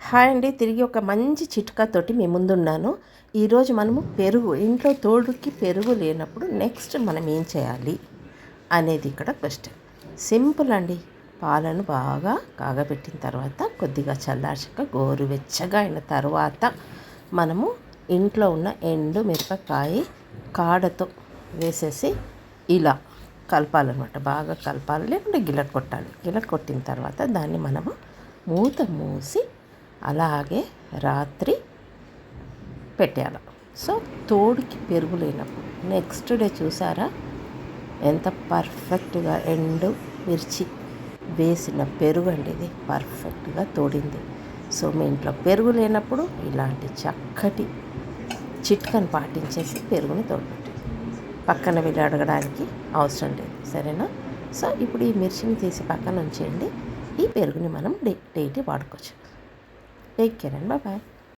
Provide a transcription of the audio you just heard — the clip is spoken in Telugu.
హాయ్ అండి, తిరిగి ఒక మంచి చిట్కాతోటి మీ ముందున్నాను. ఈరోజు మనము పెరుగు ఇంట్లో తోడుకి పెరుగు లేనప్పుడు నెక్స్ట్ మనం ఏం చేయాలి అనేది ఇక్కడ క్వశ్చన్. సింపుల్ అండి. పాలను బాగా కాగబెట్టిన తర్వాత కొద్దిగా చల్లార్చాక గోరువెచ్చగా అయిన తర్వాత మనము ఇంట్లో ఉన్న ఎండు మిరపకాయ కాడతో వేసేసి ఇలా కలపాలన్నమాట. బాగా కలపాలి, లేకుంటే గిలట్ కొట్టాలి. గిలట్ కొట్టిన తర్వాత దాన్ని మనము మూత మూసి అలాగే రాత్రి పెట్టాలి. సో తోడుకి పెరుగు లేనప్పుడు నెక్స్ట్ డే చూసారా ఎంత పర్ఫెక్ట్గా ఎండు మిర్చి వేసిన పెరుగు అండి. ఇది పర్ఫెక్ట్గా తోడింది. సో మీ ఇంట్లో పెరుగు లేనప్పుడు ఇలాంటి చక్కటి చిట్కను పాటించేసి పెరుగుని తోడుపెట్టి పక్కన వెళ్ళి అడగడానికి అవసరం లేదు, సరేనా? సో ఇప్పుడు ఈ మిర్చిని తీసి పక్కన ఉంచేయండి. ఈ పెరుగుని మనం డైలీ వాడుకోవచ్చు. Take care and bye-bye.